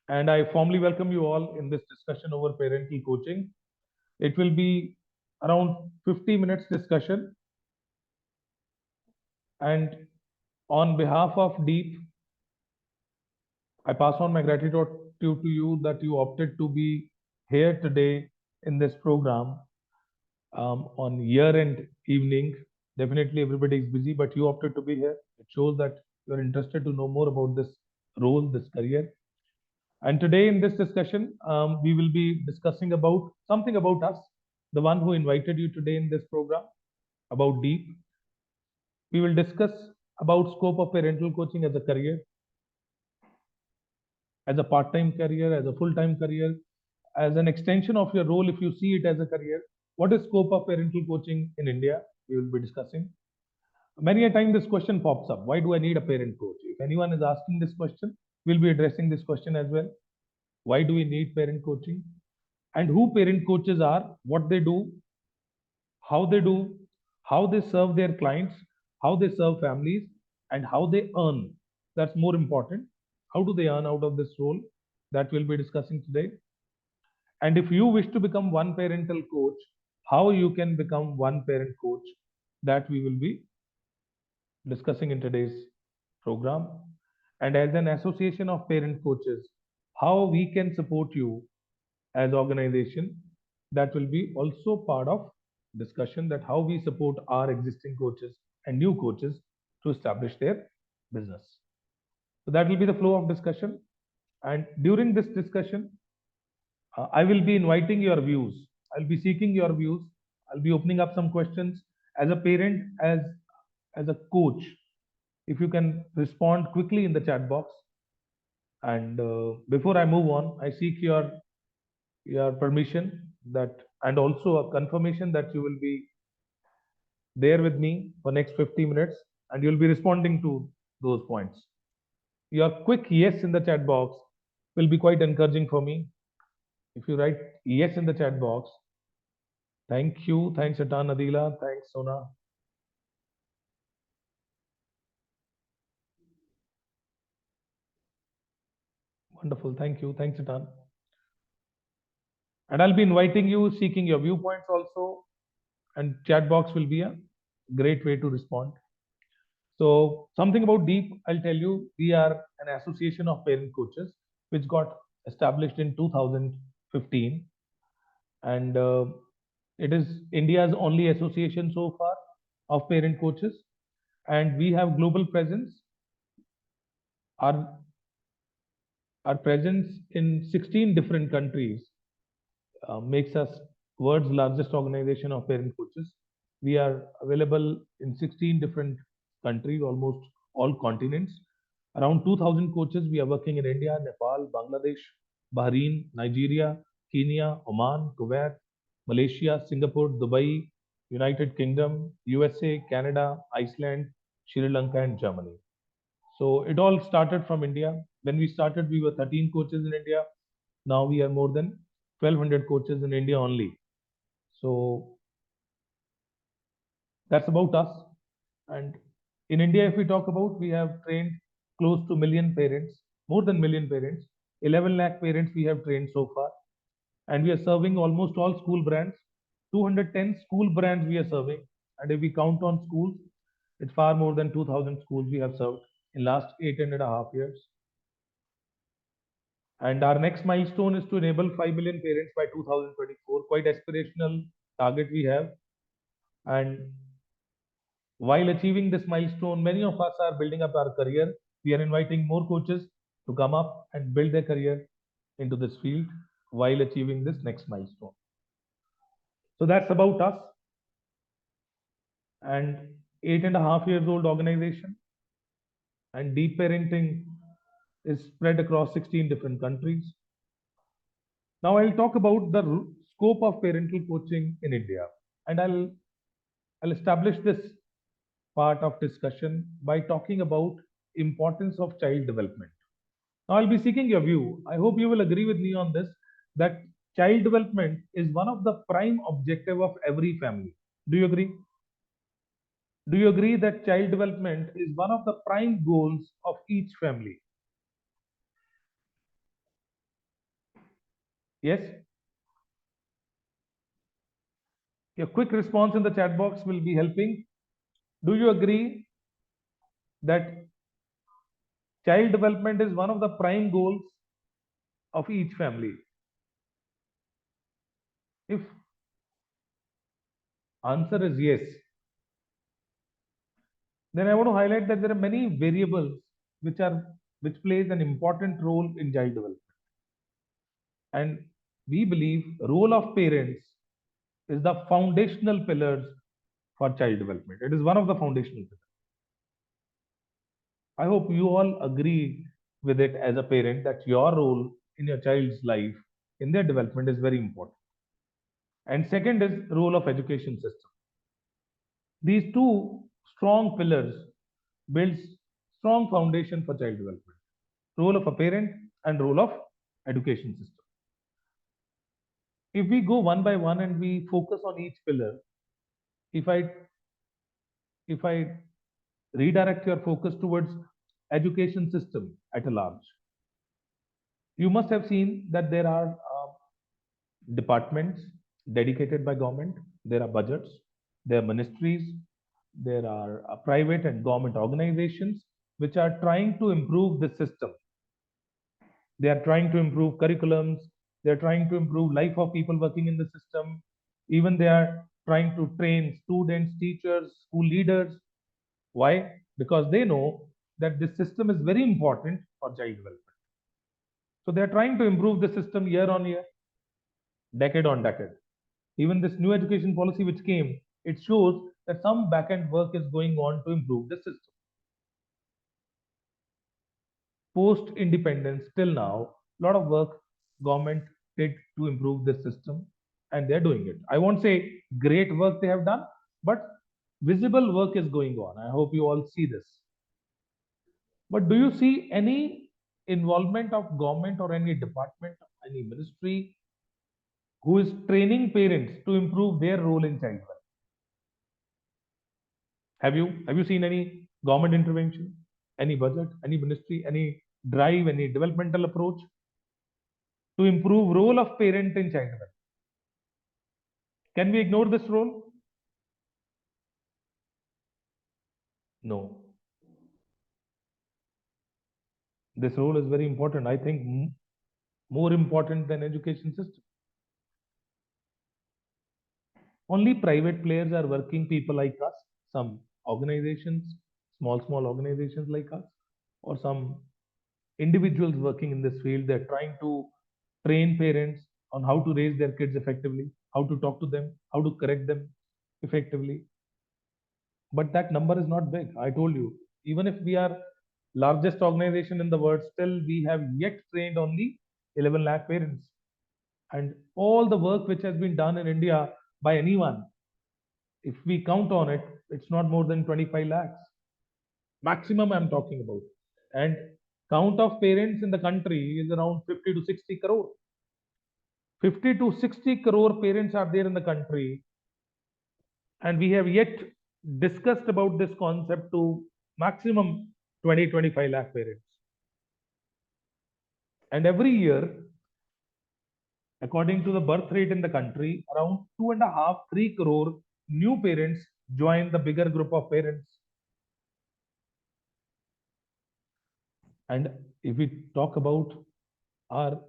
and I formally welcome you all in this discussion over parental coaching. It will be around 50 minutes discussion, and on behalf of Deep, I pass on my gratitude to you that you opted to be here today in this program on year-end evening. Definitely, everybody is busy, but you opted to be here. It shows that you're interested to know more about this role, this career. And today in this discussion, we will be discussing about something about us, the one who invited you today in this program, about Deep. We will discuss about scope of parental coaching as a career, as a part-time career, as a full-time career, as an extension of your role if you see it as a career. What is scope of parental coaching in India? We will be discussing. Many a time this question pops up. Why do I need a parent coach? If anyone is asking this question, we'll be addressing this question as well. Why do we need parent coaching? And who parent coaches are, what they do, how they serve their clients, how they serve families, and how they earn. That's more important. How do they earn out of this role? That we'll be discussing today. And if you wish to become one parental coach, how you can become one parent coach, that we will be discussing in today's program. And as an association of parent coaches, how we can support you as organization, that will be also part of discussion, that how we support our existing coaches and new coaches to establish their business. So that will be the flow of discussion. And during this discussion, I will be inviting your views. I'll be seeking your views. I'll be opening up some questions as a parent, as a coach. If you can respond quickly in the chat box. And before I move on, I seek your permission that, and also a confirmation that you will be there with me for next 50 minutes and you'll be responding to those points. Your quick yes in the chat box will be quite encouraging for me. If you write yes in the chat box, thank you. Thanks, Atan, Adila. Thanks, Sona. Wonderful. Thank you. Thanks, Atan. And I'll be inviting you, seeking your viewpoints also. And chat box will be a great way to respond. So something about Deep, I'll tell you, we are an association of parent coaches, which got established in 2015. And it is India's only association so far of parent coaches. And we have global presence. Our, our presence in 16 different countries makes us world's largest organization of parent coaches. We are available in 16 different countries, almost all continents. Around 2,000 coaches. We are working in India, Nepal, Bangladesh, Bahrain, Nigeria, Kenya, Oman, Kuwait, Malaysia, Singapore, Dubai, United Kingdom, USA, Canada, Iceland, Sri Lanka, and Germany. So it all started from India. When we started, we were 13 coaches in India. Now we are more than 1,200 coaches in India only. So that's about us. And in India, if we talk about, we have trained close to million parents, more than million parents, 11 lakh parents we have trained so far. And we are serving almost all school brands, 210 school brands we are serving. And if we count on schools, it's far more than 2,000 schools we have served in last 8.5 years. And our next milestone is to enable 5 million parents by 2024. Quite aspirational target we have. And while achieving this milestone, many of us are building up our career. We are inviting more coaches to come up and build their career into this field while achieving this next milestone. So that's about us. And 8.5 years old organization, and Deep Parenting is spread across 16 different countries. Now I'll talk about the scope of parental coaching in India, and I'll establish this part of discussion by talking about importance of child development. Now I'll be seeking your view. I hope you will agree with me on this, that child development is one of the prime objective of every family. Do you agree? Do you agree that child development is one of the prime goals of each family? Yes, your quick response in the chat box will be helping. Do you agree that child development is one of the prime goals of each family? If answer is yes, then I want to highlight that there are many variables which are which plays an important role in child development. And we believe role of parents is the foundational pillars for child development. It is one of the foundational pillars. I hope you all agree with it as a parent that your role in your child's life in their development is very important. And second is role of education system. These two strong pillars builds strong foundation for child development. Role of a parent and role of education system. If we go one by one and we focus on each pillar, if I if I redirect your focus towards education system at a large, you must have seen that there are departments dedicated by government, there are budgets, there are ministries, there are private and government organizations which are trying to improve the system. They are trying to improve curriculums, they are trying to improve life of people working in the system, even they are trying to train students, teachers, school leaders. Why? Because they know that this system is very important for child development. So they are trying to improve the system year on year, decade on decade. Even this new education policy which came, it shows that some back end work is going on to improve the system. Post independence till now, a lot of work government did to improve this system, and they're doing it. I won't say great work they have done, but visible work is going on. I hope you all see this. But do you see any involvement of government or any department, any ministry who is training parents to improve their role in child welfare? Have you seen any government intervention, any budget, any ministry, any drive, any developmental approach to improve role of parent in child welfare? Can we ignore this role? No. This role is very important. I think more important than education system. Only private players are working people like us, some organizations, small organizations like us, or some individuals working in this field. They're trying to train parents on how to raise their kids effectively, how to talk to them, how to correct them effectively. But that number is not big. I told you, even if we are largest organization in the world, still we have yet trained only 11 lakh parents. And all the work which has been done in India by anyone, if we count on it, it's not more than 25 lakhs. Maximum I'm talking about. And count of parents in the country is around 50 to 60 crore. 50 to 60 crore parents are there in the country, and we have yet discussed about this concept to maximum 20-25 lakh parents. And every year, according to the birth rate in the country, around 2.5-3 crore new parents join the bigger group of parents. And if we talk about our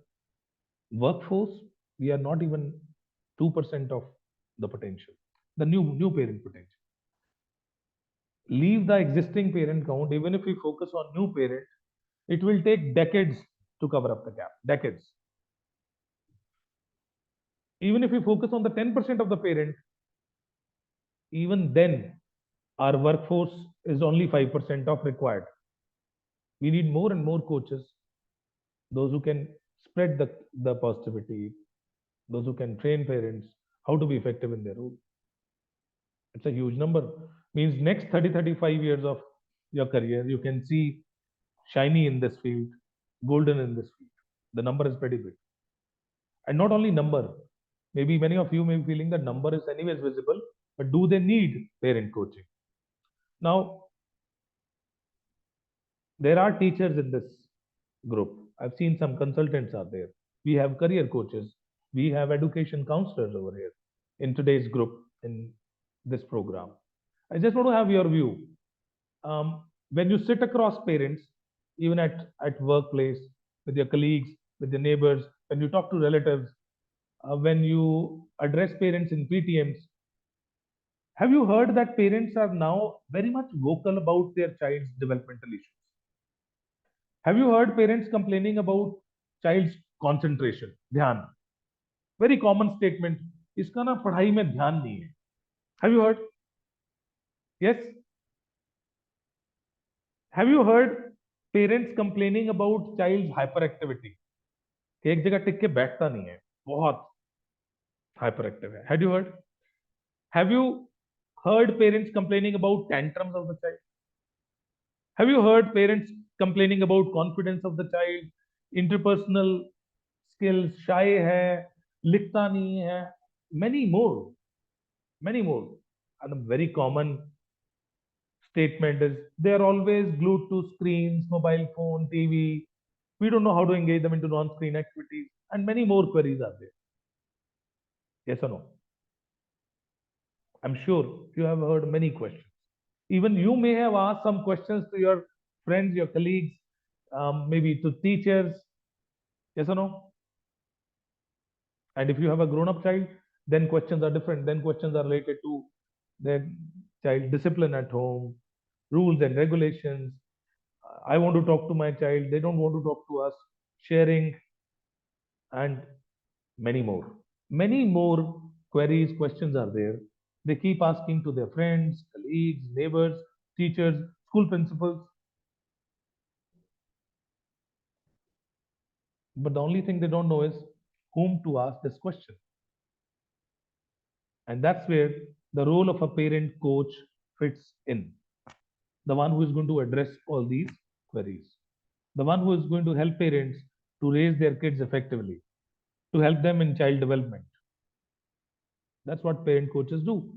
workforce, we are not even 2% of the potential, the new parent potential. Leave the existing parent count. Even if we focus on new parent, it will take decades to cover up the gap. Decades. Even if we focus on the 10% of the parent, even then our workforce is only 5% of required. We need more and more coaches, those who can spread the positivity, those who can train parents how to be effective in their role. It's a huge number. Means next 30-35 years of your career, you can see shiny in this field, golden in this field. The number is pretty big. And not only number, maybe many of you may be feeling that number is anyways visible, but do they need parent coaching? Now, there are teachers in this group. I've seen some consultants are there. We have career coaches. We have education counselors over here in today's group in this program. I just want to have your view. When you sit across parents, even at workplace, with your colleagues, with your neighbors, when you talk to relatives, when you address parents in PTMs, have you heard that parents are now very much vocal about their child's developmental issues? Have you heard parents complaining about child's concentration, ध्यान? Very common statement. इसका ना पढ़ाई में ध्यान नहीं है. Have you heard? Yes. Have you heard parents complaining about child's hyperactivity? कि एक जगह टिक के बैठता नहीं है, बहुत hyperactive है. Had you heard? Have you heard parents complaining about tantrums of the child? Have you heard parents complaining about confidence of the child, interpersonal skills, shy hai, likhta nahi hai, many more. And a very common statement is they are always glued to screens, mobile phone, TV. We don't know how to engage them into non-screen activities, and many more queries are there. Yes or no? I'm sure you have heard many questions. Even you may have asked some questions to your friends, your colleagues, maybe to teachers. Yes or no? And if you have a grown-up child, then questions are different. Then questions are related to their child discipline at home, rules and regulations. I want to talk to my child. They don't want to talk to us. Sharing and many more. Many more queries, questions are there. They keep asking to their friends, colleagues, neighbors, teachers, school principals. But the only thing they don't know is whom to ask this question. And that's where the role of a parent coach fits in. The one who is going to address all these queries. The one who is going to help parents to raise their kids effectively, to help them in child development. That's what parent coaches do.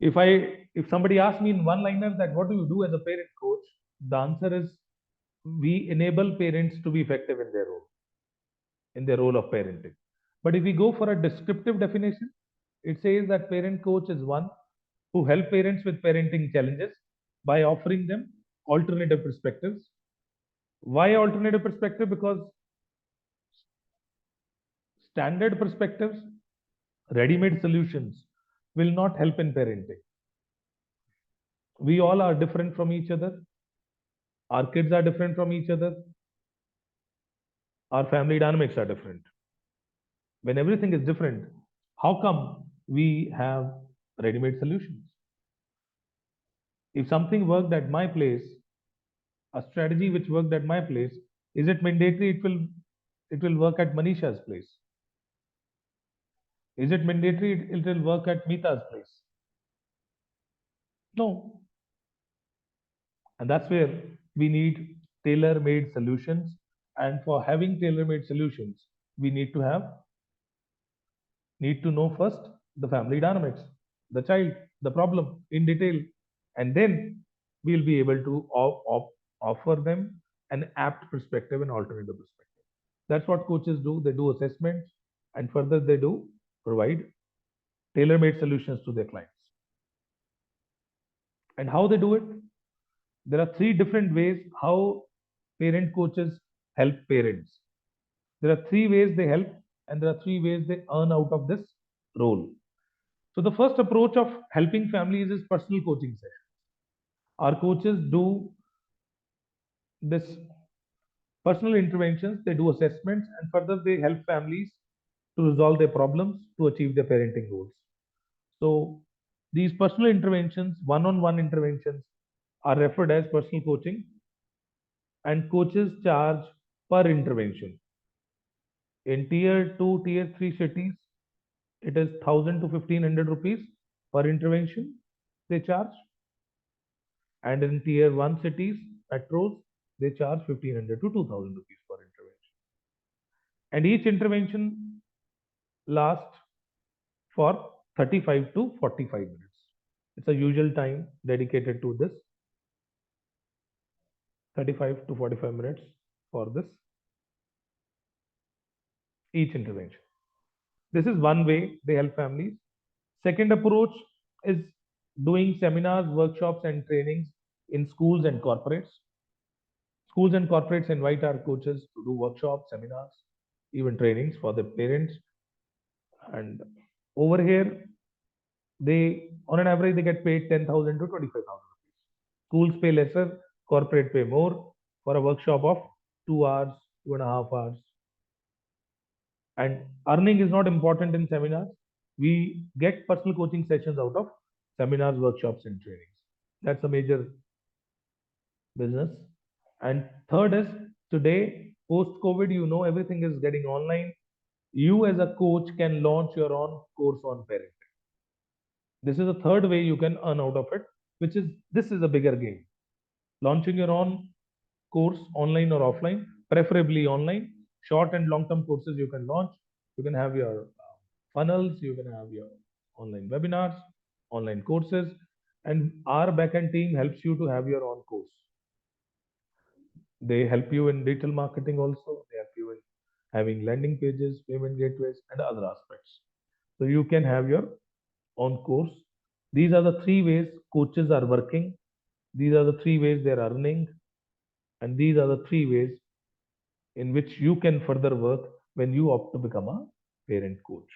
If somebody asks me in one liner that what do you do as a parent coach, the answer is we enable parents to be effective in their role of parenting. But if we go for a descriptive definition, it says that parent coach is one who help parents with parenting challenges by offering them alternative perspectives. Why alternative perspective? Because standard perspectives, ready-made solutions will not help in parenting. We all are different from each other. Our kids are different from each other. Our family dynamics are different. When everything is different, how come we have ready-made solutions? If something worked at my place, a strategy which worked at my place, is it mandatory it will work at Manisha's place? Is it mandatory it will work at Mita's place? No. And that's where we need tailor-made solutions. And for having tailor-made solutions, we need to know first the family dynamics, the child, the problem in detail, and then we'll be able to offer them an apt perspective and alternative perspective. That's what coaches do. They do assessments, and further they do provide tailor-made solutions to their clients. And how they do it? There are three different ways how parent coaches help parents. There are three ways they help, and there are three ways they earn out of this role. So the first approach of helping families is personal coaching session. Our coaches do this personal interventions, they do assessments, and further they help families to resolve their problems to achieve their parenting goals. So these personal interventions, one-on-one interventions, are referred as personal coaching, and coaches charge per intervention. In tier 2, tier 3 cities, it is 1000 to 1500 rupees per intervention they charge. And in tier 1 cities, metros, they charge 1500 to 2000 rupees per intervention. And each intervention lasts for 35 to 45 minutes. It's a usual time dedicated to this, 35 to 45 minutes for this. each intervention. This is one way they help families. Second approach is doing seminars, workshops, and trainings in schools and corporates. Schools and corporates invite our coaches to do workshops, seminars, even trainings for the parents. And over here, they on an average they get paid 10,000 to 25,000 rupees. Schools pay lesser, corporate pay more for a workshop of 2 hours, 2.5 hours. And earning is not important in seminars. We get personal coaching sessions out of seminars, workshops, and trainings. That's a major business. And third is today, post COVID, everything is getting online. You as a coach can launch your own course on parenting. This is a third way you can earn out of it, which is this is a bigger game. Launching your own course online or offline, preferably online. Short and long term courses you can launch. You can have your funnels, you can have your online webinars, online courses, and our backend team helps you to have your own course. They help you in digital marketing also. They help you in having landing pages, payment gateways, and other aspects. So you can have your own course. These are the three ways coaches are working. These are the three ways they're earning. And these are the three ways in which you can further work when you opt to become a parent coach.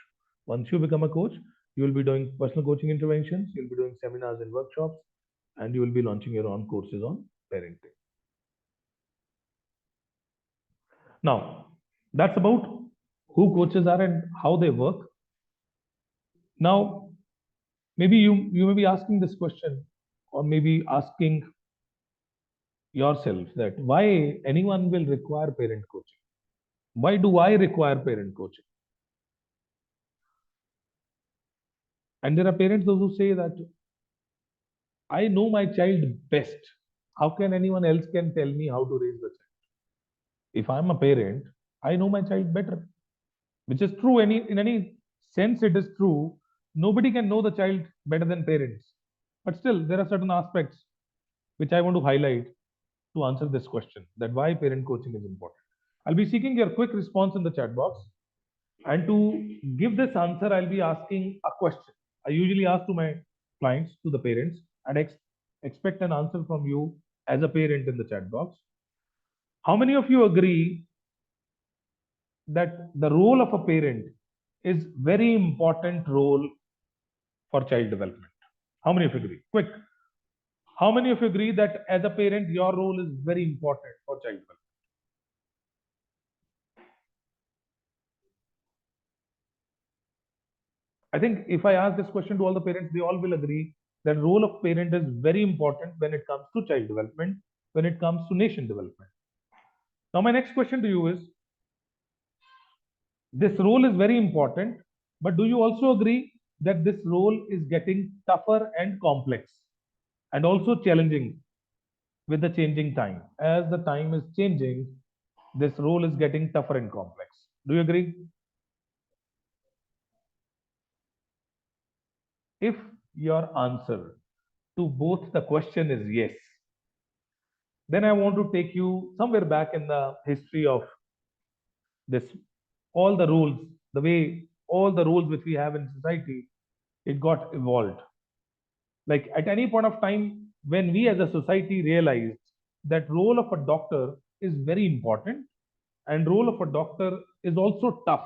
Once you become a coach, you will be doing personal coaching interventions, you'll be doing seminars and workshops, and you will be launching your own courses on parenting. Now, that's about who coaches are and how they work. Now, maybe you may be asking this question, or maybe asking yourself that why anyone will require parent coaching? Why do I require parent coaching? And there are parents those who say that I know my child best. How can anyone else can tell me how to raise the child? If I'm a parent, I know my child better, which is true. In any sense, it is true. Nobody can know the child better than parents. But still, there are certain aspects which I want to highlight to answer this question: that why parent coaching is important. I'll be seeking your quick response in the chat box. And to give this answer, I'll be asking a question. I usually ask to my clients, to the parents, and expect an answer from you as a parent in the chat box. How many of you agree that the role of a parent is very important role for child development? How many of you agree? Quick. How many of you agree that as a parent, your role is very important for child development? I think if I ask this question to all the parents, they all will agree that role of parent is very important when it comes to child development, when it comes to nation development. Now, my next question to you is, this role is very important, but do you also agree that this role is getting tougher and complex and also challenging with the changing time? As the time is changing, this role is getting tougher and complex. Do you agree? If your answer to both the question is yes, then I want to take you somewhere back in the history of this, all the rules, the way all the rules which we have in society, it got evolved. Like at any point of time, when we as a society realized that role of a doctor is very important and role of a doctor is also tough,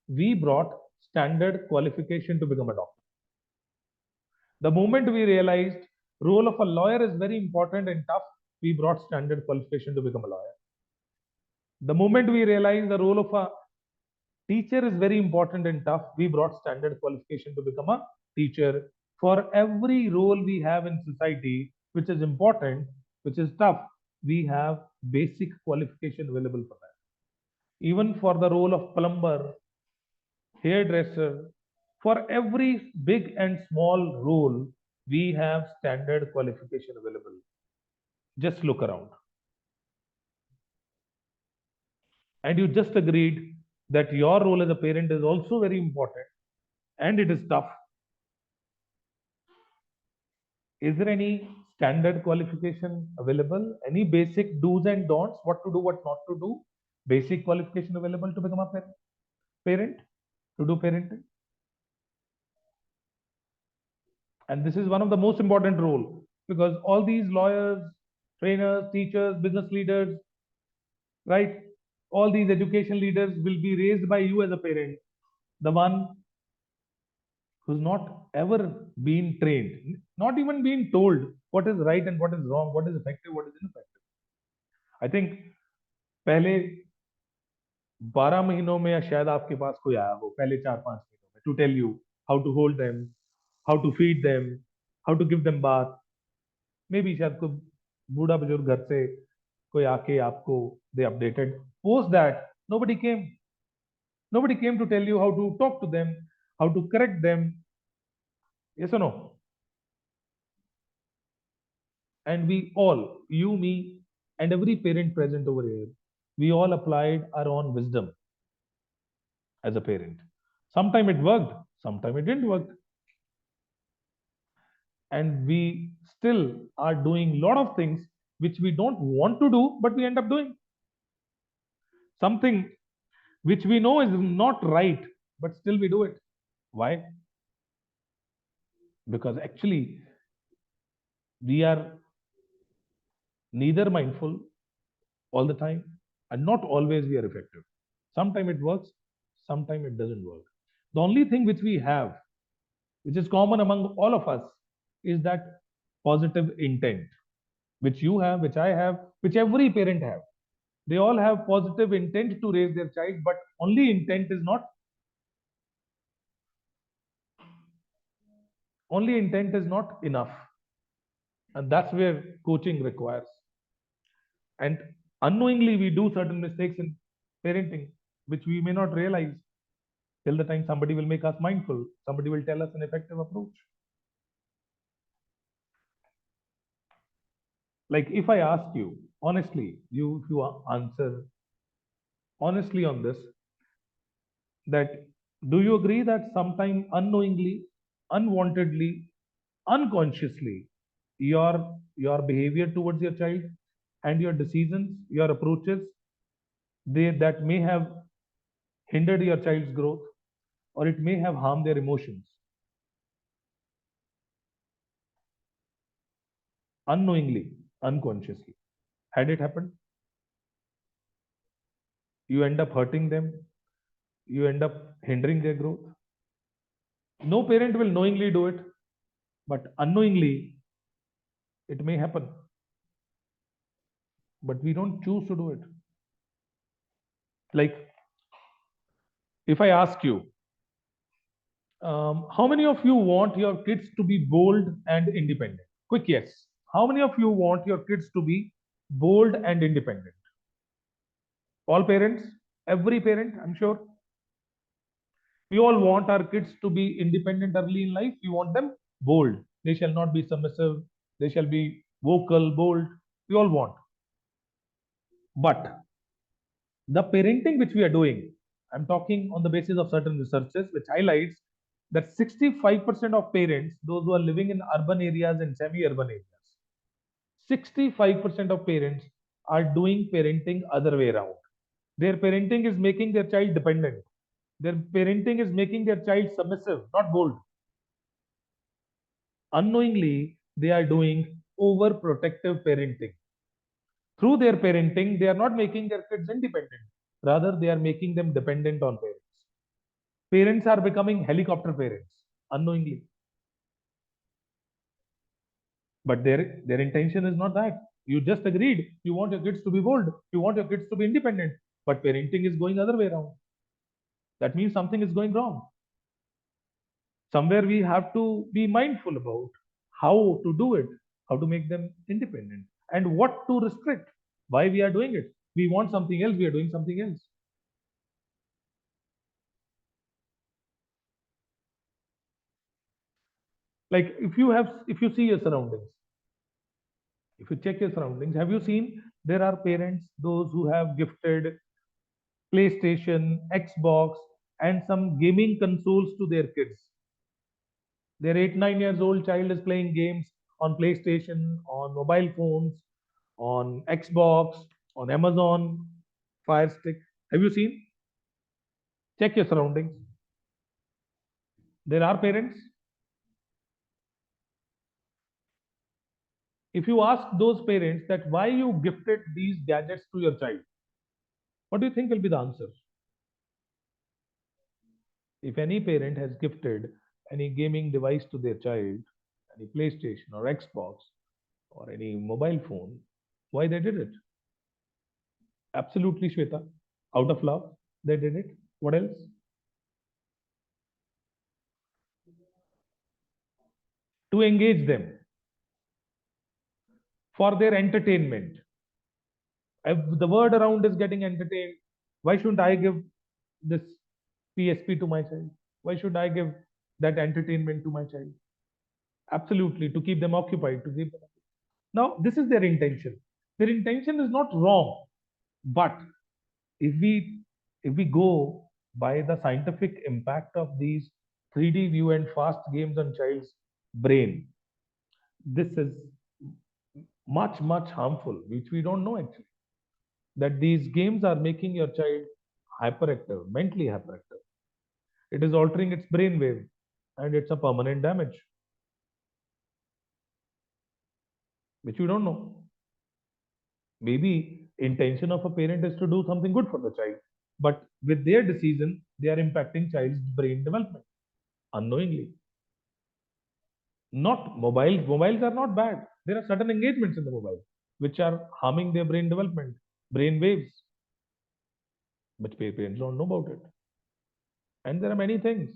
we brought standard qualification to become a doctor. The moment we realized role of a lawyer is very important and tough, we brought standard qualification to become a lawyer. The moment we realized the role of a teacher is very important and tough, we brought standard qualification to become a teacher. For every role we have in society, which is important, which is tough, we have basic qualification available for that. Even for the role of plumber, hairdresser, for every big and small role, we have standard qualification available. Just look around. And you just agreed that your role as a parent is also very important and it is tough. Is there any standard qualification available? Any basic do's and don'ts? What to do, what not to do? Basic qualification available to become a parent? parent to do parenting. And this is one of the most important role, because all these lawyers, trainers, teachers, business leaders, right? All these education leaders will be raised by you as a parent, the one who's not ever been trained, not even been told what is right and what is wrong, what is effective, what is ineffective. I think पहले 12 महीनों में या शायद आपके पास कोई आया हो, पहले 4-5 महीनों में, to tell you how to hold them, how to feed them, how to give them bath. May be शायद कोई बूढ़ा बुजुर्ग घर से कोई आके आपको दे updated. Post that, nobody came to tell you how to talk to them, how to correct them. Yes or no? And we all, you, me, and every parent present over here, we all applied our own wisdom as a parent. Sometime it worked, sometime it didn't work. And we still are doing a lot of things which we don't want to do, but we end up doing. Something which we know is not right, but still we do it. Why? Because actually, we are neither mindful all the time, and not always we are effective. Sometimes it works, sometimes it doesn't work. The only thing which we have, which is common among all of us, is that positive intent, which you have, which I have, which every parent have. They all have positive intent to raise their child, but only intent is not enough. And that's where coaching requires. And unknowingly, we do certain mistakes in parenting, which we may not realize till the time somebody will make us mindful, somebody will tell us an effective approach. Like if I ask you honestly, if you answer honestly on this, that do you agree that sometime unknowingly, unwantedly, unconsciously, your behavior towards your child and your decisions, your approaches, that may have hindered your child's growth, or it may have harmed their emotions unknowingly, unconsciously? Had it happened, you end up hurting them, you end up hindering their growth. No parent will knowingly do it, but unknowingly it may happen, but we don't choose to do it. Like if I ask you, how many of you want your kids to be bold and independent? Quick yes. How many of you want your kids to be bold and independent? All parents, every parent, I'm sure. We all want our kids to be independent early in life. We want them bold. They shall not be submissive. They shall be vocal, bold. We all want. But the parenting which we are doing, I'm talking on the basis of certain researches which highlights that 65% of parents, those who are living in urban areas and semi-urban areas, 65% of parents are doing parenting other way around. Their parenting is making their child dependent. Their parenting is making their child submissive, not bold. Unknowingly, they are doing overprotective parenting. Through their parenting, they are not making their kids independent. Rather, they are making them dependent on parents. Parents are becoming helicopter parents unknowingly. But their intention is not that. You just agreed. You want your kids to be bold. You want your kids to be independent. But parenting is going other way around. That means something is going wrong. Somewhere we have to be mindful about how to do it, how to make them independent, and what to restrict. Why we are doing it. We want something else, we are doing something else. Like if you see your surroundings, if you check your surroundings, have you seen there are parents, those who have gifted PlayStation, Xbox, and some gaming consoles to their kids? Their 8-9 years old child is playing games on PlayStation, on mobile phones, on Xbox, on Amazon Fire Stick. Have you seen? Check your surroundings. There are parents. If you ask those parents that why you gifted these gadgets to your child, what do you think will be the answer? If any parent has gifted any gaming device to their child, any PlayStation or Xbox or any mobile phone, why they did it? Absolutely, Shweta. Out of love, they did it. What else? To engage them for their entertainment. If the word around is getting entertained, why shouldn't I give this PSP to my child? Why should I give that entertainment to my child? Absolutely, to keep them occupied, to keep them. Now, this is their intention. Their intention is not wrong, but if we if we go by the scientific impact of these 3D view and fast games on child's brain, this is much harmful, which we don't know actually. That these games are making your child hyperactive, mentally hyperactive. It is altering its brain wave, and it's a permanent damage, which you don't know. Maybe intention of a parent is to do something good for the child, but with their decision, they are impacting child's brain development unknowingly. Not mobiles. Mobiles are not bad. There are certain engagements in the mobile which are harming their brain development, brain waves, but parents don't know about it. And there are many things.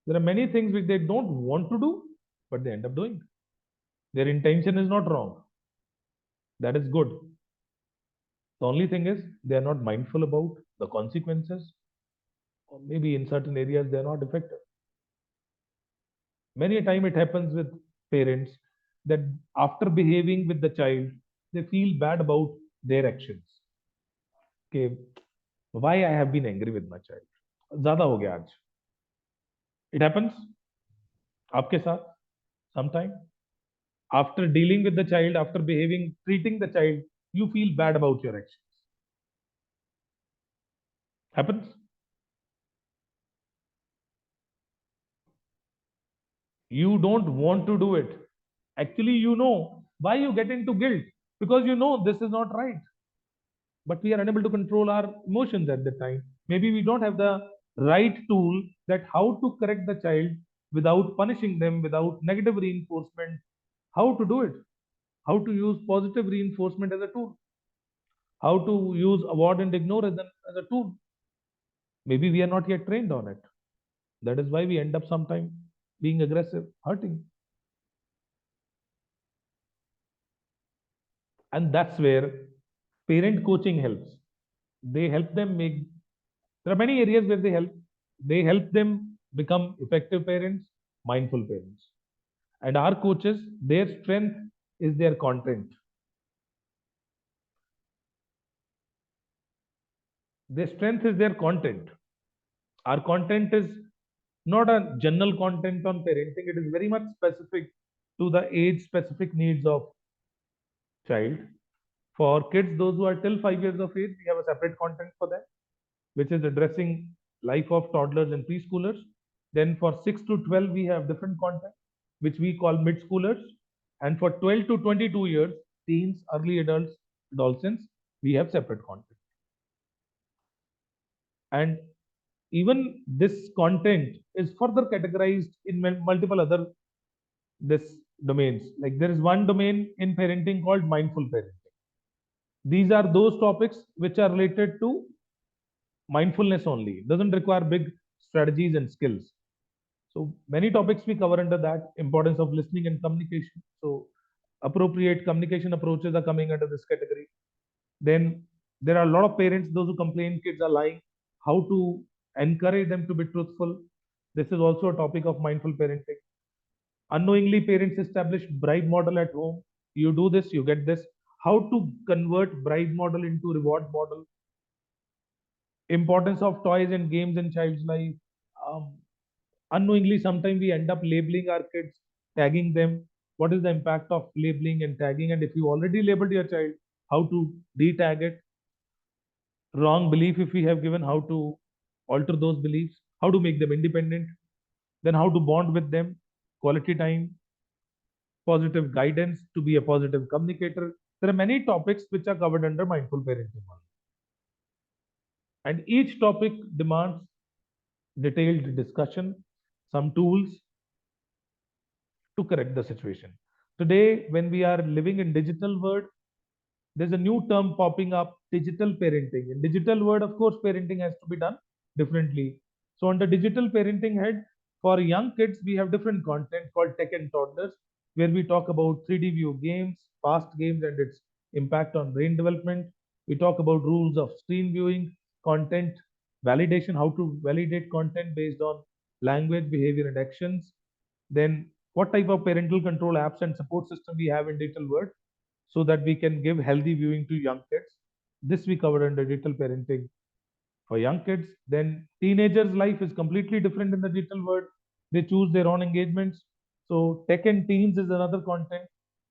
There are many things which they don't want to do, but they end up doing. Their intention is not wrong. That is good. The only thing is they are not mindful about the consequences, or maybe in certain areas they are not effective. Many a time it happens with parents that after behaving with the child, they feel bad about their actions. Okay, why I have been angry with my child? ज़्यादा हो गया आज. It happens आपके साथ sometime. After dealing with the child, after behaving, treating the child, you feel bad about your actions. Happens. You don't want to do it. Actually, you know why you get into guilt, because you know this is not right, but we are unable to control our emotions at the time. Maybe we don't have the right tool that how to correct the child without punishing them, without negative reinforcement. How to do it? How to use positive reinforcement as a tool? How to use avoid and ignore as a tool? Maybe we are not yet trained on it. That is why we end up sometime being aggressive, hurting. And that's where parent coaching helps. They help them make, there are many areas where they help them become effective parents, mindful parents. And our coaches, their strength is their content. Their strength is their content. Our content is not a general content on parenting. It is very much specific to the age specific needs of child. For kids, those who are till 5 years of age, we have a separate content for them, which is addressing life of toddlers and preschoolers. Then for 6 to 12, we have different content, which we call mid-schoolers. And for 12 to 22 years, teens, early adults, adolescents, we have separate content. And even this content is further categorized in multiple other this domains. Like there is one domain in parenting called mindful parenting. These are those topics which are related to mindfulness only. It doesn't require big strategies and skills. So many topics we cover under that. Importance of listening and communication. So appropriate communication approaches are coming under this category. Then there are a lot of parents, those who complain kids are lying, how to encourage them to be truthful. This is also a topic of mindful parenting. Unknowingly, parents establish bribe model at home. You do this, you get this. How to convert bribe model into reward model. Importance of toys and games in child's life. Um, Unknowingly, sometimes we end up labeling our kids, tagging them. What is the impact of labeling and tagging? And if you already labeled your child, how to detag it? Wrong belief if we have given, how to alter those beliefs, how to make them independent, then how to bond with them, quality time, positive guidance to be a positive communicator. There are many topics which are covered under mindful parenting only. And each topic demands detailed discussion, some tools to correct the situation. Today, when we are living in digital world, there's a new term popping up, digital parenting. In digital world, of course, parenting has to be done differently. So under digital parenting head, for young kids, we have different content called Tech and Toddlers, where we talk about 3D view games, fast games, and its impact on brain development. We talk about rules of screen viewing, content validation, how to validate content based on language, behavior, and actions. Then what type of parental control apps and support system we have in digital world so that we can give healthy viewing to young kids. This we covered under digital parenting for young kids. Then teenagers' life is completely different in the digital world. They choose their own engagements. So tech and teens is another content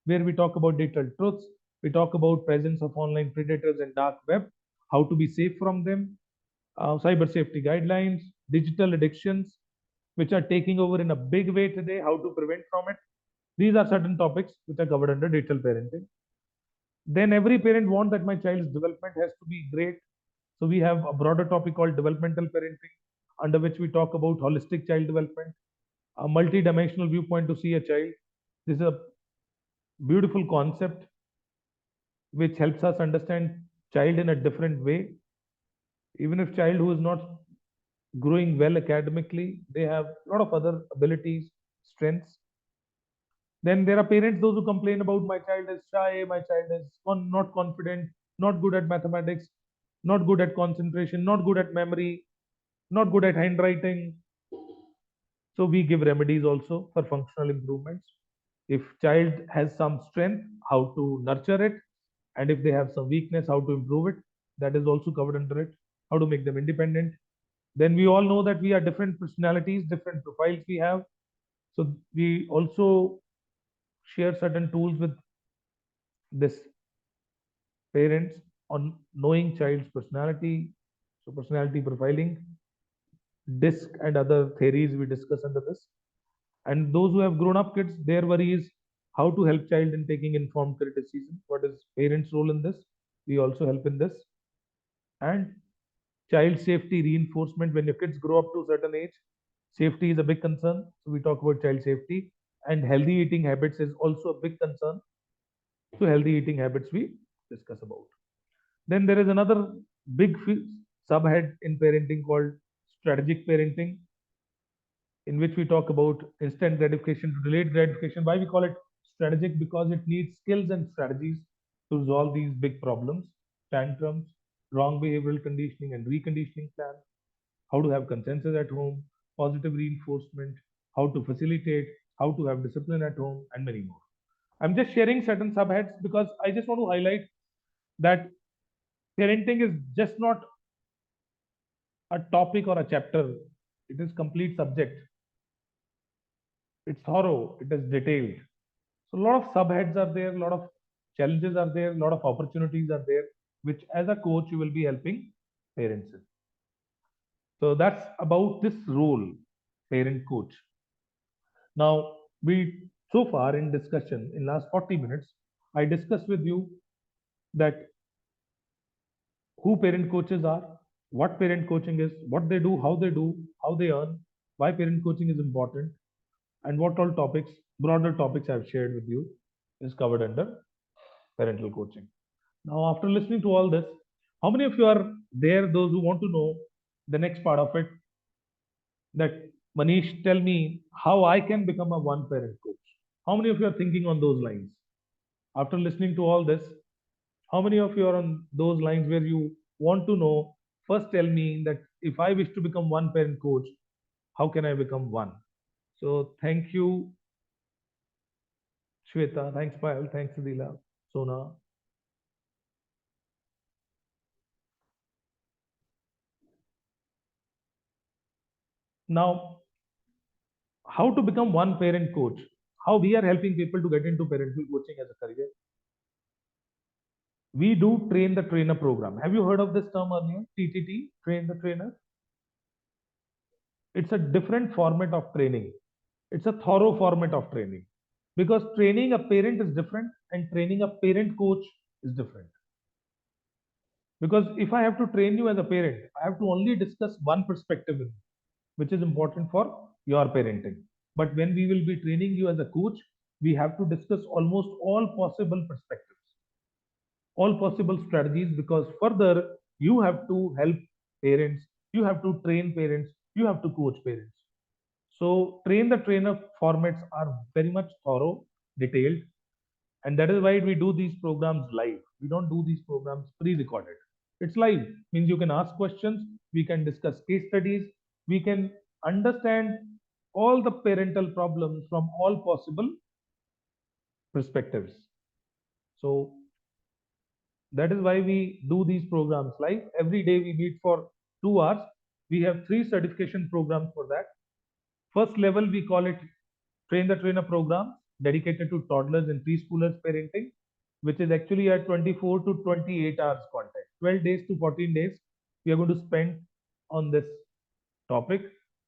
where we talk about digital truths. We talk about presence of online predators and dark web, how to be safe from them, cyber safety guidelines, digital addictions, which are taking over in a big way today, how to prevent from it. These are certain topics which are covered under digital parenting. Then every parent wants that my child's development has to be great. So we have a broader topic called developmental parenting, under which we talk about holistic child development, a multi-dimensional viewpoint to see a child. This is a beautiful concept which helps us understand child in a different way. Even if child who is not growing well academically, they have a lot of other abilities, strengths. Then there are parents, those who complain about my child is shy, my child is not confident, not good at mathematics, not good at concentration, not good at memory, not good at handwriting. So we give remedies also for functional improvements. If child has some strength, how to nurture it, and if they have some weakness, how to improve it. That is also covered under it. How to make them independent. Then we all know that we are different personalities, different profiles we have. So we also share certain tools with this parents on knowing child's personality. So personality profiling, disc and other theories we discuss under this. And those who have grown up kids, their worry is how to help child in taking informed criticism. What is parents' role in this? We also help in this. And child safety reinforcement. When your kids grow up to a certain age, safety is a big concern. So we talk about child safety. And healthy eating habits is also a big concern. So healthy eating habits we discuss about. Then there is another big subhead in parenting called strategic parenting, in which we talk about instant gratification to delayed gratification. Why we call it strategic? Because it needs skills and strategies to resolve these big problems, tantrums, wrong behavioral conditioning and reconditioning plan, how to have consensus at home, positive reinforcement, how to facilitate, how to have discipline at home, and many more. I'm just sharing certain subheads because I just want to highlight that parenting is just not a topic or a chapter. It is complete subject. It's thorough. It is detailed. So a lot of subheads are there, a lot of challenges are there, a lot of opportunities are there, which as a coach you will be helping parents in. So that's about this role, parent coach. Now we so far in discussion in last 40 minutes, I discussed with you that who parent coaches are, what parent coaching is, what they do, how they earn, why parent coaching is important, and what all topics, broader topics I've shared with you is covered under parental coaching. Now, after listening to all this, how many of you are there, those who want to know the next part of it? That Manish, tell me how I can become a one parent coach. How many of you are thinking on those lines? After listening to all this, how many of you are on those lines where you want to know? First, tell me that if I wish to become one parent coach, how can I become one? So, thank you, Shweta. Thanks, Payal. Thanks, Adila. Sona. Now, how to become one parent coach? How we are helping people to get into parental coaching as a career? We do train the trainer program. Have you heard of this term earlier? TTT, train the trainer. It's a different format of training. It's a thorough format of training, because training a parent is different and training a parent coach is different. Because if I have to train you as a parent, I have to only discuss one perspective with you, which is important for your parenting. But when we will be training you as a coach, we have to discuss almost all possible perspectives, all possible strategies, because further you have to help parents, you have to train parents, you have to coach parents. So train the trainer formats are very much thorough, detailed, and that is why we do these programs live. We don't do these programs pre-recorded. It's live, means you can ask questions, we can discuss case studies, we can understand all the parental problems from all possible perspectives. So that is why we do these programs live. Every day we meet for 2 hours. We have 3 certification programs for that. First level, we call it Train the Trainer program, dedicated to toddlers and preschoolers parenting, which is actually a 24 to 28 hours content. 12 days to 14 days we are going to spend on this topic.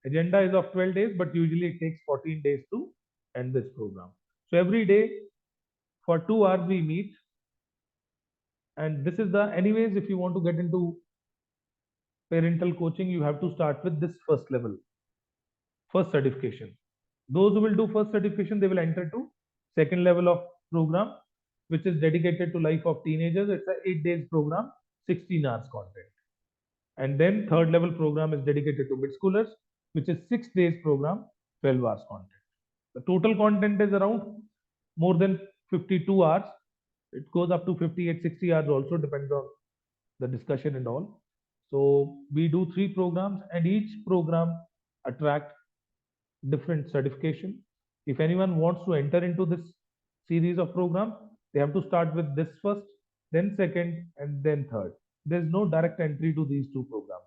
Agenda is of 12 days, but usually it takes 14 days to end this program. So every day for 2 hours we meet, and this is the, anyways, if you want to get into parental coaching, you have to start with this first level, first certification. Those who will do first certification, they will enter to second level of program, which is dedicated to life of teenagers. It's a 8 days program, 16 hours content. And then third level program is dedicated to mid schoolers, which is 6 days program, 12 hours content. The total content is around more than 52 hours. It goes up to 58, 60 hours also, depends on the discussion and all. So we do 3 programs, and each program attract different certification. If anyone wants to enter into this series of program, they have to start with this first, then second, and then third. There's no direct entry to these 2 programs.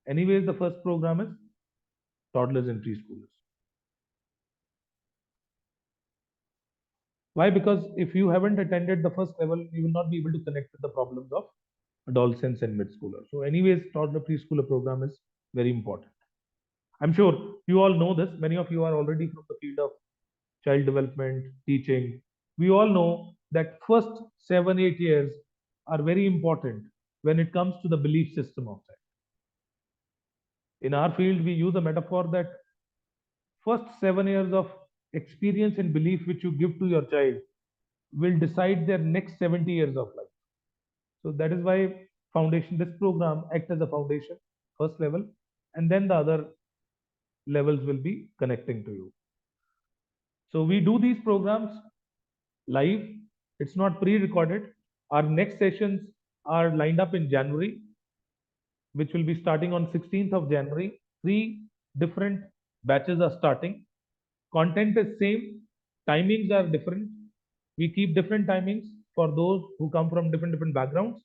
Anyways, the first program is toddlers and preschoolers. Why? Because if you haven't attended the first level, you will not be able to connect with the problems of adolescents and mid-schoolers. So anyways, toddler preschooler program is very important. I'm sure you all know this. Many of you are already from the field of child development, teaching. We all know that first 7, 8 years are very important when it comes to the belief system of child. In our field, we use a metaphor that first 7 years of experience and belief which you give to your child will decide their next 70 years of life. So that is why foundation, this program acts as a foundation, first level, and then the other levels will be connecting to you. So we do these programs live. It's not pre-recorded. Our next sessions are lined up in January, which will be starting on 16th of January. 3 different batches are starting. Content is same, timings are different. We keep different timings for those who come from different backgrounds.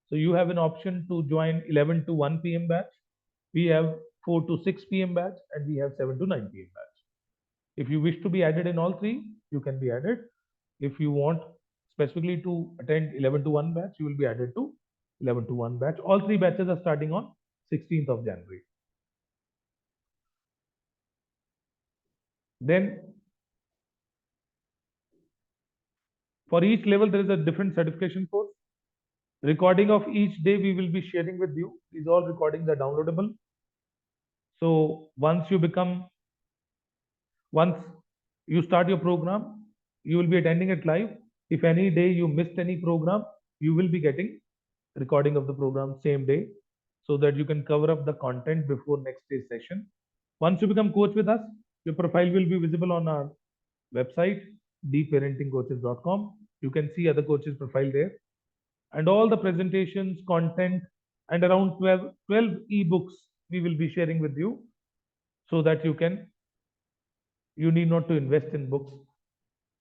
So you have an option to join 11 to 1 p.m. batch. We have 4 to 6 p.m. batch, and we have 7 to 9 p.m. batch. If you wish to be added in all 3, you can be added. If you want specifically to attend 11 to 1 batch, you will be added to 11 to 1 batch. All 3 batches are starting on 16th of January. Then for each level, there is a different certification course. Recording of each day we will be sharing with you. These all recordings are downloadable. So once you start your program, you will be attending it live. If any day you missed any program, you will be getting recording of the program same day, so that you can cover up the content before next day's session. Once you become coach with us, your profile will be visible on our website, deparentingcoaches.com. You can see other coaches' profile there, and all the presentations, content, and around 12 ebooks we will be sharing with you, so that you need not to invest in books.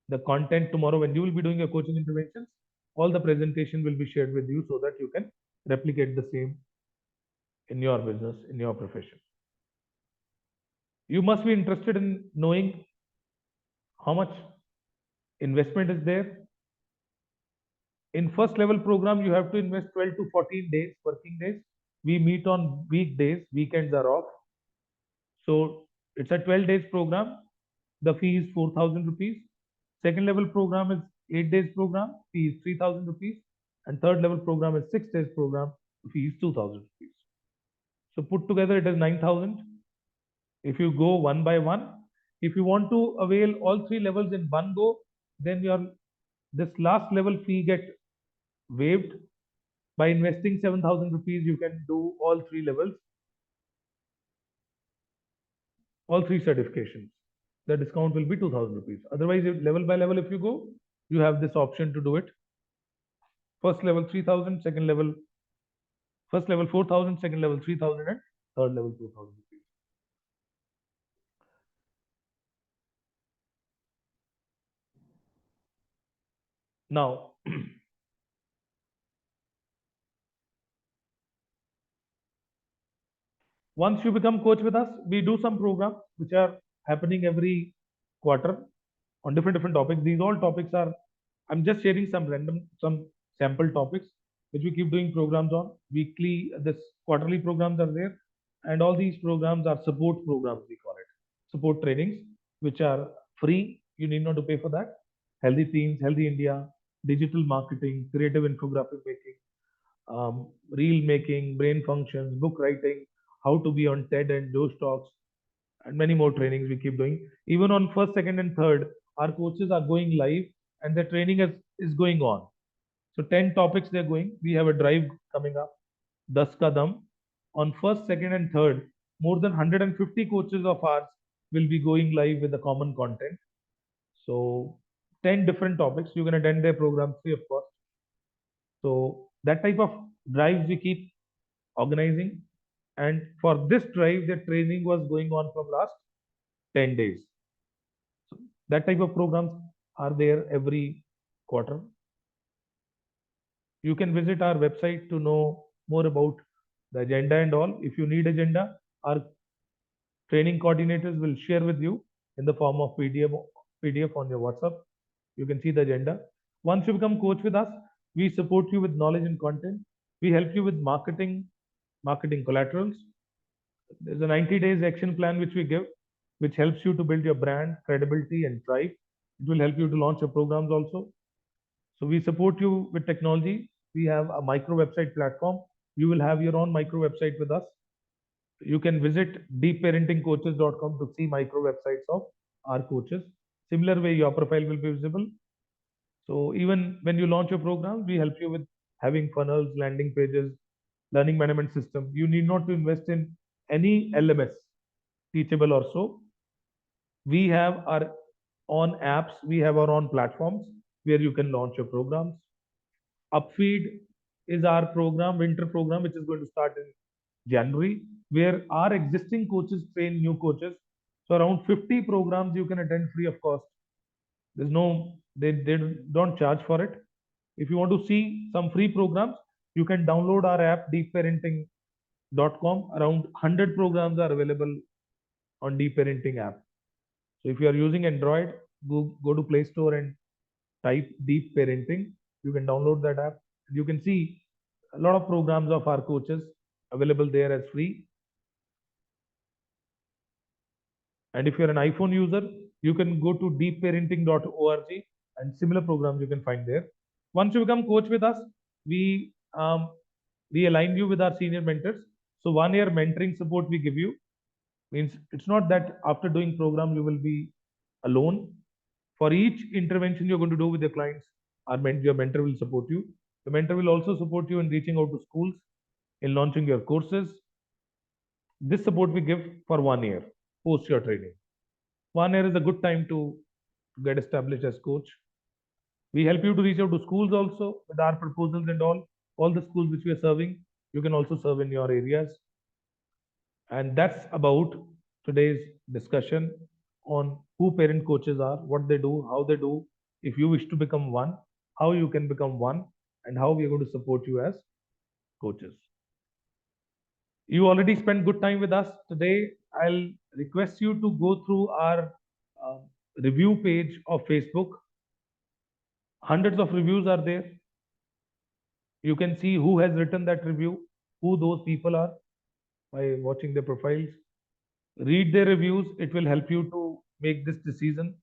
The content tomorrow, when you will be doing your coaching interventions, all the presentation will be shared with you, so that you can replicate the same in your business, in your profession. You must be interested in knowing how much investment is there. In first level program, you have to invest 12 to 14 days, working days. We meet on weekdays, weekends are off. So it's a 12 days program. The fee is 4,000 rupees. Second level program is 8 days program. Fee is 3,000 rupees. And third level program is 6 days program. Fee is 2,000 rupees. So put together it is 9,000. If you go one by one, if you want to avail all three levels in one go, then your this last level fee get waived. By investing 7,000 rupees, you can do all three levels, all three certifications. The discount will be 2,000 rupees. Otherwise, level by level, if you go, you have this option to do it. First level 3,000, second level, first level 4,000, second level 3,000, and third level 2,000 rupees. Now, once you become coach with us, we do some programs which are happening every quarter on different topics. These all topics are, I'm just sharing some sample topics which we keep doing programs on. Weekly, this quarterly programs are there, and all these programs are support programs, we call it. Support trainings, which are free. You need not to pay for that. Healthy teams, healthy India, digital marketing, creative infographic making, reel making, brain functions, book writing, how to be on TED and Joe Talks, and many more trainings we keep doing. Even on first, second, and third, our coaches are going live and the training is going on. So 10 topics they're going. We have a drive coming up, Das Kadam. On first, second, and third, more than 150 coaches of ours will be going live with the common content. So 10 different topics. You can attend their program free of cost. So that type of drives we keep organizing. And for this drive, the training was going on from last 10 days. So that type of programs are there every quarter. You can visit our website to know more about the agenda and all. If you need agenda, our training coordinators will share with you in the form of PDF on your WhatsApp. You can see the agenda. Once you become coach with us, we support you with knowledge and content. We help you with marketing collaterals. There's a 90 days action plan which we give, which helps you to build your brand, credibility, and drive. It will help you to launch your programs also. So we support you with technology. We have a micro website platform. You will have your own micro website with us. You can visit deepparentingcoaches.com to see micro websites of our coaches. Similar way, your profile will be visible. So even when you launch your program, we help you with having funnels, landing pages, learning management system. You need not to invest in any LMS, Teachable or so. We have our own apps, we have our own platforms where you can launch your programs. Upfeed is our program, winter program, which is going to start in January, where our existing coaches train new coaches. So around 50 programs you can attend free of cost. There's no, they don't charge for it. If you want to see some free programs, you can download our app deepparenting.com. Around 100 programs are available on Deep Parenting app. So if you are using Android, go to Play Store and type Deep Parenting. You can download that app. You can see a lot of programs of our coaches available there as free. And if you're an iPhone user, you can go to deepparenting.org and similar programs you can find there. Once you become coach with us, we align you with our senior mentors. So 1 year mentoring support we give you. Means it's not that after doing program you will be alone. For each intervention you're going to do with your clients, your mentor will support you. The mentor will also support you in reaching out to schools, in launching your courses. This support we give for 1 year post your training. 1 year is a good time to get established as coach. We help you to reach out to schools also with our proposals and all the schools which we are serving. You can also serve in your areas. And that's about today's discussion on who parent coaches are, what they do, how they do. If you wish to become one, how you can become one, and how we are going to support you as coaches. You already spent good time with us today. I'll request you to go through our uh, review page of Facebook. Hundreds of reviews are there. You can see who has written that review, who those people are by watching their profiles. Read their reviews. It will help you to make this decision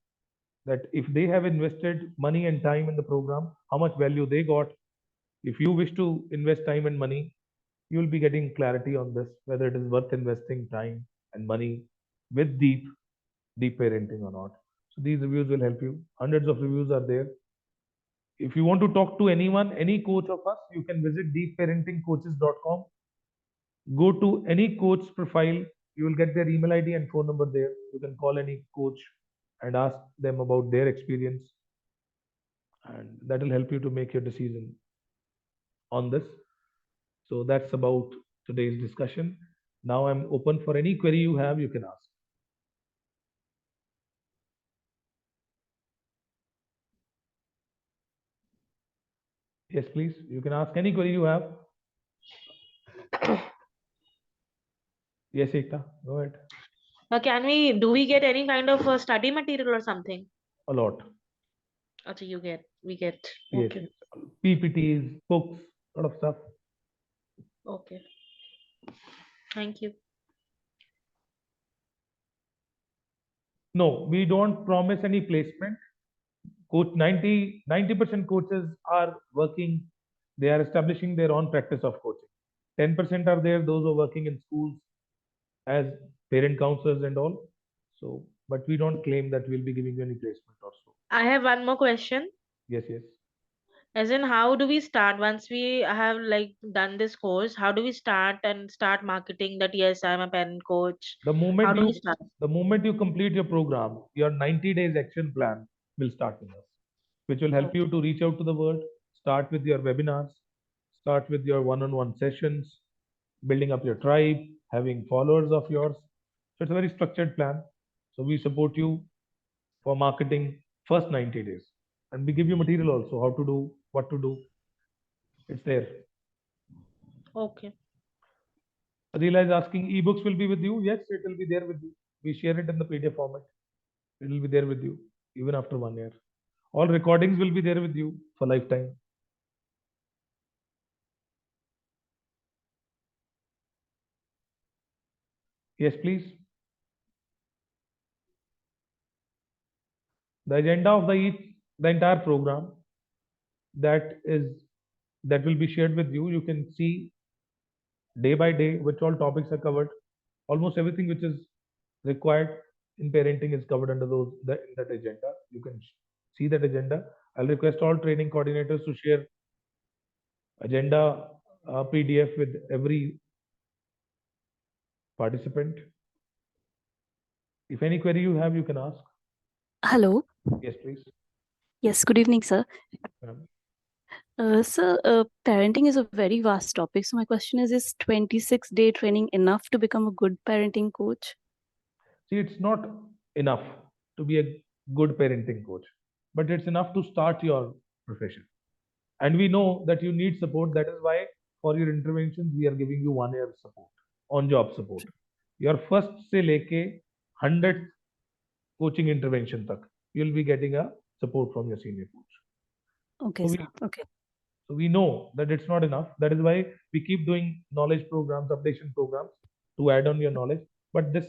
that if they have invested money and time in the program, how much value they got. If you wish to invest time and money, you will be getting clarity on this, whether it is worth investing time and money with deep parenting or not. So these reviews will help you. Hundreds of reviews are there. If you want to talk to anyone, any coach of us, you can visit deepparentingcoaches.com. Go to any coach profile. You will get their email ID and phone number there. You can call any coach and ask them about their experience, and that will help you to make your decision on this. So that's about today's discussion. Now I'm open for any query you have, you can ask. Yes, please. You can ask any query you have. Yes, Ekta, go ahead. Do we get any kind of study material or something? A lot. Okay, we get. Yes, Okay. yes. PPTs, books, a lot of stuff. Okay. Thank you. No, we don't promise any placement. Coach 90% coaches are working, they are establishing their own practice of coaching. 10% are there, those who are working in schools as parent counselors and all. So, but we don't claim that we'll be giving you any placement or so. I have one more question. Yes, yes. As in, how do we start once we have like done this course? How do we start and start marketing that yes, I'm a parent coach? The How moment do we you start? the moment you complete your program, your 90 days action plan will start with us, which will help you Okay. to reach out to the world, start with your webinars, start with your one-on-one sessions, building up your tribe, having followers of yours. So it's a very structured plan. So we support you for marketing first 90 days. And we give you material also, how to do, what to do. It's there. Okay. Adila is asking, ebooks will be with you? Yes, it will be there with you. We share it in the PDF format. It will be there with you even after 1 year. All recordings will be there with you for lifetime. Yes, please. The agenda of the entire program that is that will be shared with you. You can see day by day which all topics are covered. Almost everything which is required in parenting is covered under in that agenda. You can see that agenda. I'll request all training coordinators to share agenda PDF with every participant. If any query you have, you can ask. Hello. Yes, please. Yes, good evening, sir. Ma'am. Sir, parenting is a very vast topic. So my question is 26-day training enough to become a good parenting coach? See, it's not enough to be a good parenting coach, but it's enough to start your profession. And we know that you need support. That is why for your interventions, we are giving you 1 year support, on job support. Your first से लेके 100 coaching intervention tak, you'll be getting a support from your senior coach. Okay, So we, sir. Okay. so we know that it's not enough. That is why we keep doing knowledge programs, updation programs to add on your knowledge. But this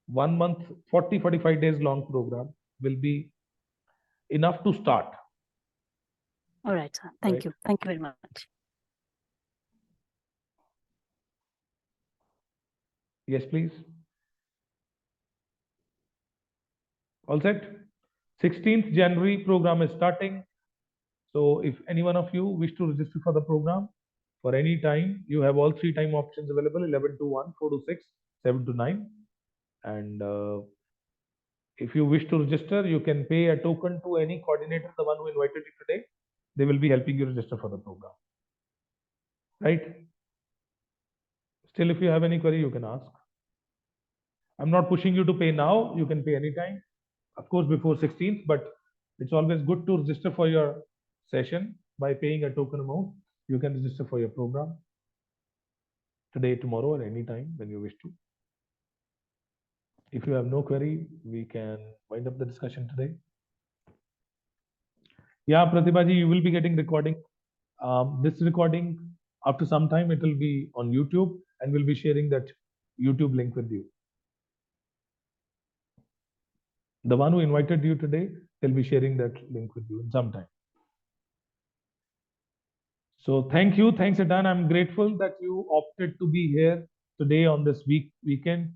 1 month, 40-45 days long program will be enough to start. All right, sir. Thank you. Thank you very much. Yes, please. All set? 16th January program is starting. So if any one of you wish to register for the program for any time, you have all three time options available: 11 to 1, 4 to 6, 7 to 9. And if you wish to register, you can pay a token to any coordinator, the one who invited you today. They will be helping you register for the program. Right? Still, if you have any query, you can ask. I'm not pushing you to pay now. You can pay anytime, of course, before 16th, but it's always good to register for your session by paying a token amount. You can register for your program today, tomorrow, or any time when you wish to. If you have no query, we can wind up the discussion today. Yeah, Pratibha ji, you will be getting recording. This recording, after some time, it will be on YouTube, and we'll be sharing that YouTube link with you. The one who invited you today, they'll be sharing that link with you in some time. So thank you. Thanks, Adan. I'm grateful that you opted to be here today on this weekend,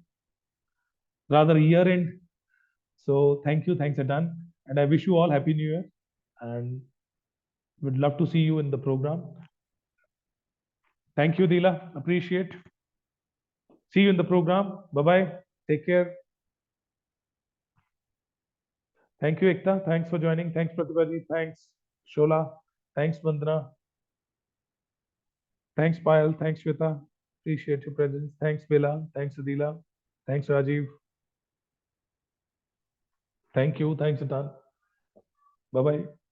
rather year end. So thank you. Thanks, Adan. And I wish you all Happy New Year. And would love to see you in the program. Thank you, Dila. Appreciate. See you in the program. Bye-bye. Take care. Thank you, Ekta. Thanks for joining. Thanks, Pratibhaji. Thanks, Shola. Thanks, Vandana. Thanks, Payal. Thanks, Shweta. Appreciate your presence. Thanks, Bela. Thanks, Adila. Thanks, Rajiv. Thank you. Thanks, Atan. Bye-bye.